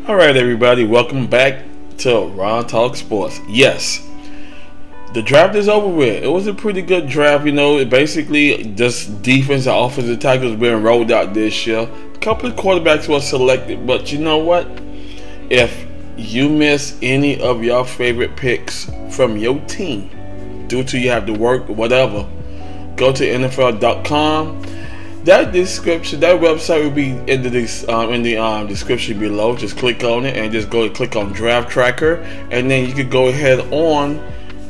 Alright everybody, welcome back to Ron Talk Sports. Yes, the draft is over with. It was a pretty good draft, It basically just defense and offensive tackles being rolled out this year. A couple of quarterbacks were selected, but you know what? If you miss any of your favorite picks from your team due to you have to work or whatever, go to NFL.com. That website will be in the description below. Just click on it and just go click on Draft Tracker, and then you can go ahead on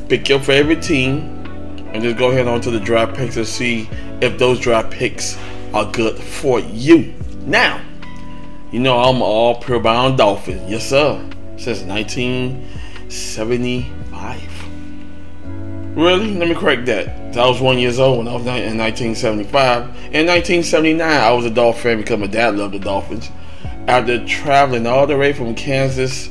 pick your favorite team and just go ahead on to the draft picks and see if those draft picks are good for you. Now, I'm all pure bound Dolphin, yes sir, since 1975. Really? Let me correct that. I was 1 year old when I was in 1975. In 1979, I was a Dolphin fan because my dad loved the Dolphins. After traveling all the way from Kansas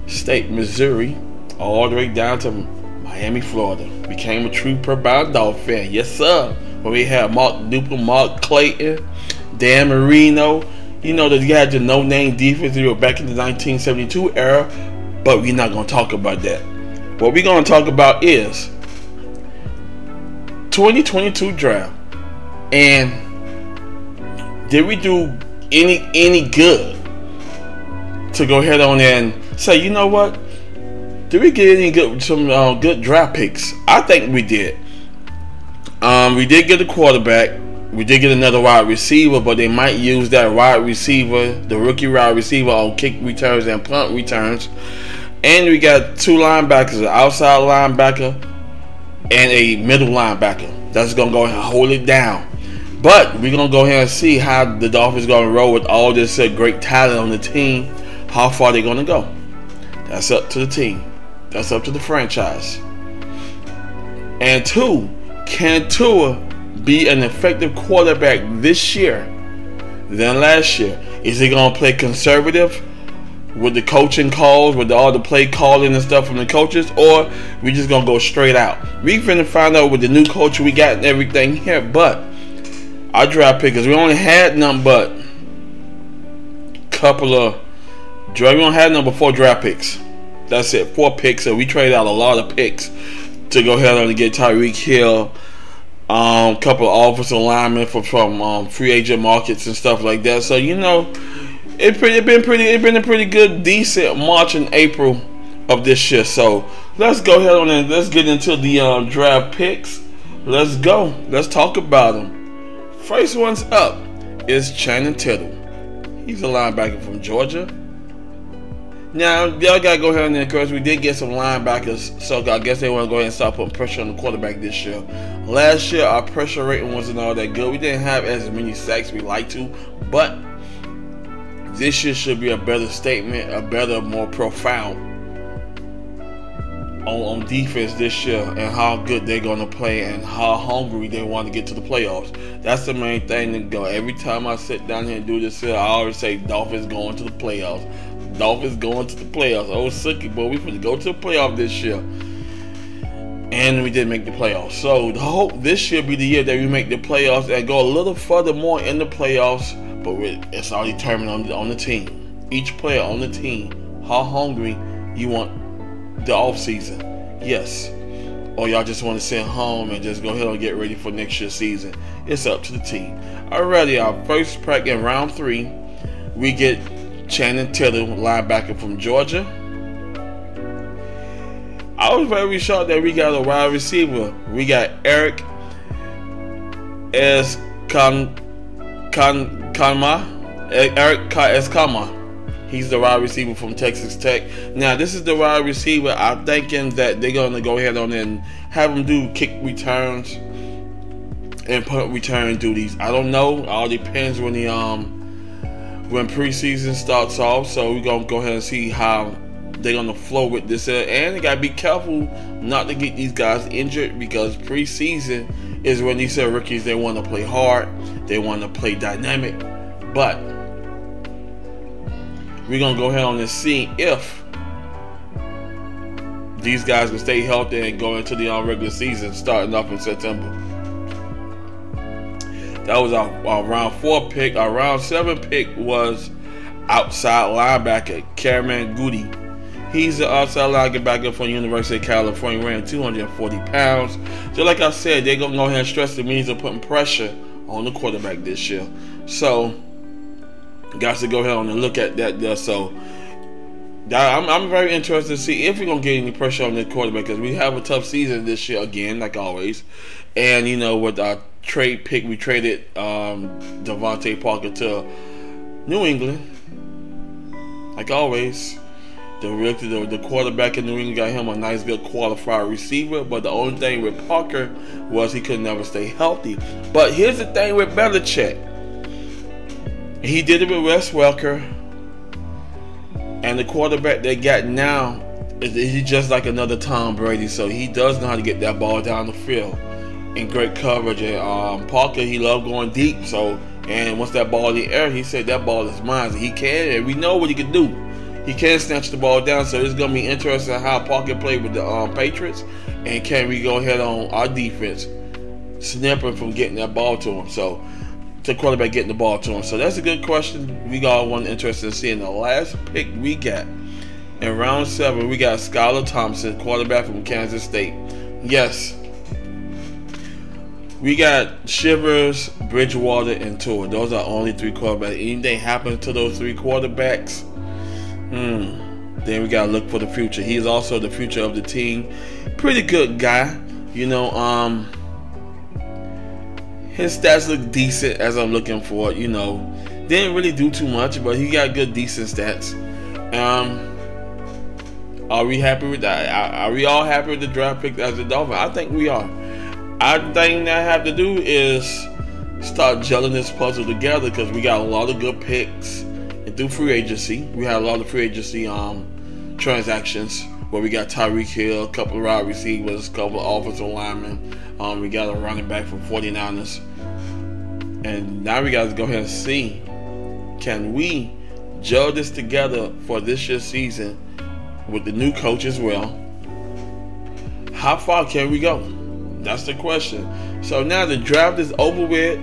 State, Missouri, all the way down to Miami, Florida, became a true pure-bound Dolphin fan. Yes, sir. When we had Mark Duper, Mark Clayton, Dan Marino, you had your no-name defense. We were back in the 1972 era, but we're not going to talk about that. What we're going to talk about is 2022 draft, and did we do any good to go ahead on and say, you know what? Did we get any good draft picks? I think we did. We did get a quarterback. We did get another wide receiver, but they might use that wide receiver, the rookie wide receiver, on kick returns and punt returns. And we got two linebackers, an outside linebacker and a middle linebacker. That's going to go ahead and hold it down. But we're going to go ahead and see how the Dolphins are going to roll with all this great talent on the team, how far they're going to go. That's up to the team. That's up to the franchise. And two, can Tua be an effective quarterback this year than last year? Is he going to play conservative with the coaching calls, with all the play calling and stuff from the coaches, or we just gonna go straight out? We finna find out with the new coach we got and everything here. But our draft pickers, we only had nothing but we only had number 4 draft picks. That's it, 4 picks. So we traded out a lot of picks to go ahead and get Tyreek Hill, couple of offensive linemen from free agent markets and stuff like that. So It's been a pretty good, decent March and April of this year. So let's go ahead on and let's get into the draft picks. Let's go. Let's talk about them. First one's up is Channing Tittle. He's a linebacker from Georgia. Now y'all gotta go ahead and encourage. We did get some linebackers, so I guess they want to go ahead and start putting pressure on the quarterback this year. Last year our pressure rating wasn't all that good. We didn't have as many sacks we like to, but this year should be a better statement, a better, more profound on defense this year, and how good they're going to play and how hungry they want to get to the playoffs. That's the main thing to go. Every time I sit down here and do this here, I always say Dolphins going to the playoffs. Dolphins going to the playoffs. Oh, sucky, boy, we finna go to the playoffs this year. And we did make the playoffs. So the hope this year be the year that we make the playoffs and go a little further more in the playoffs. But it's all determined on the team. Each player on the team, how hungry you want the off season. Yes. Or y'all just want to sit home and just go ahead and get ready for next year's season. It's up to the team. Alrighty, our first pick in round 3, we get Channing Tittle, linebacker from Georgia. I was very shocked that we got a wide receiver. We got Eric Ekamaka. He's the wide receiver from Texas Tech. Now, this is the wide receiver. I'm thinking that they're going to go ahead on and have him do kick returns and punt return duties. I don't know. It all depends when preseason starts off. So we're going to go ahead and see how they're going to flow with this. And they got to be careful not to get these guys injured, because preseason is when these rookies, they want to play hard. They want to play dynamic. But we're going to go ahead on and see if these guys can stay healthy and go into the regular season starting off in September. That was our round 4 pick. Our round 7 pick was outside linebacker, Cameron Goody. He's the outside linebacker from the University of California, weighing 240 pounds. Just like I said, they're going to go ahead and stress the means of putting pressure on the quarterback this year. So, guys, to go ahead and look at that there. So, I'm very interested to see if we're going to get any pressure on the quarterback, because we have a tough season this year again, like always. And, you know, with our trade pick, we traded Devontae Parker to New England. Like always, the quarterback in New England got him a nice, good qualified receiver. But the only thing with Parker was he could never stay healthy. But here's the thing with Belichick. He did it with Wes Welker. And the quarterback they got now, he's just like another Tom Brady. So he does know how to get that ball down the field in great coverage. And Parker, he loved going deep. So, and once that ball in the air, he said that ball is mine. So he can, and we know what he can do. He can snatch the ball down. So it's going to be interesting how Parker played with the Patriots. And can we go ahead on our defense, snap him from getting that ball to him. So, the quarterback getting the ball to him. So that's a good question. We got one interested in seeing. The last pick we got in round 7, we got Skylar Thompson, quarterback from Kansas State. Yes, we got Shivers, Bridgewater, and Tua. Those are only 3 quarterbacks. Anything happens to those 3 quarterbacks, then we gotta look for the future. He's also the future of the team. Pretty good guy, you know. His stats look decent as I'm looking for it, you know. Didn't really do too much, but he got good, decent stats. Are we happy with that? Are we all happy with the draft pick as a Dolphin? I think we are. I think that I have to do is start gelling this puzzle together, because we got a lot of good picks. And through free agency, we had a lot of free agency transactions where we got Tyreek Hill, a couple of wide receivers, a couple of offensive linemen. We got a running back from 49ers. And now we got to go ahead and see, can we gel this together for this year's season with the new coach as well? How far can we go? That's the question. So now the draft is over with.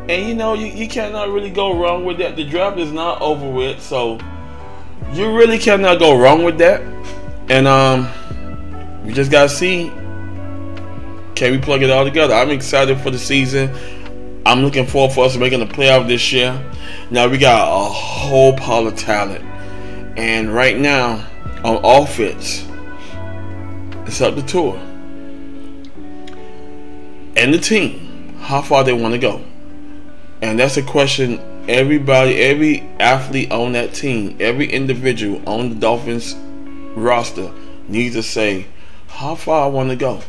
And you know, you cannot really go wrong with that. The draft is not over with. So you really cannot go wrong with that. And we just got to see, can we plug it all together? I'm excited for the season. I'm looking forward for us making the playoff this year. Now we got a whole pile of talent. And right now, on offense, it's up to Tua and the team, how far they want to go. And that's a question everybody, every athlete on that team, every individual on the Dolphins roster needs to say, how far I want to go.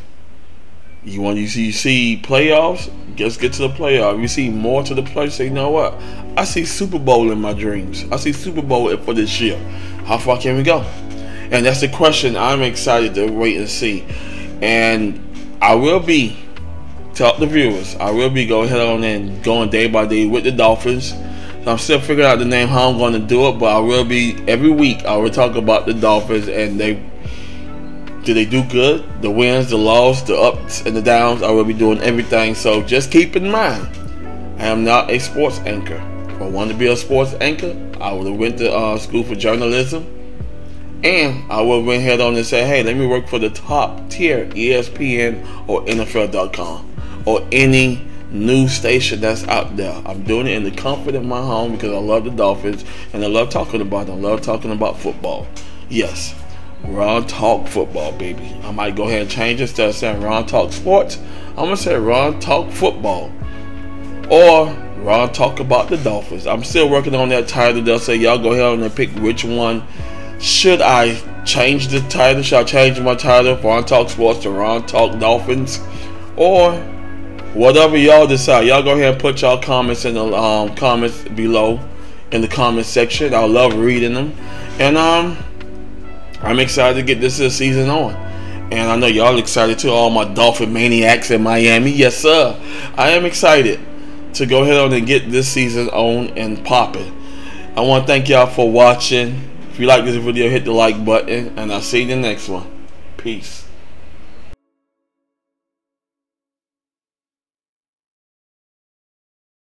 You see playoffs? Just get to the playoffs. You see more to the playoffs. Say, you know what? I see Super Bowl in my dreams. I see Super Bowl for this year. How far can we go? And that's the question I'm excited to wait and see. And I will be, tell the viewers, I will be going ahead on and going day by day with the Dolphins. So I'm still figuring out the name, how I'm going to do it, but I will be, every week I will talk about the Dolphins, and did they do good? The wins, the losses, the ups and the downs. I will be doing everything. So just keep in mind, I am not a sports anchor. If I wanted to be a sports anchor, I would have went to school for journalism. And I would have went ahead on and said, hey, let me work for the top tier ESPN or NFL.com or any news station that's out there. I'm doing it in the comfort of my home because I love the Dolphins and I love talking about them. I love talking about football. Yes. Ron Talk Football, baby. I might go ahead and change it. Instead of saying Ron Talk Sports, I'm going to say Ron Talk Football. Or Ron Talk About the Dolphins. I'm still working on that title. They'll say, y'all go ahead and pick which one. Should I change the title? Should I change my title from Ron Talk Sports to Ron Talk Dolphins? Or whatever y'all decide. Y'all go ahead and put y'all comments in the comments below in the comment section. I love reading them. And I'm excited to get this season on. And I know y'all excited too, all my Dolphin maniacs in Miami. Yes, sir. I am excited to go ahead on and get this season on and popping. I want to thank y'all for watching. If you like this video, hit the like button. And I'll see you in the next one. Peace.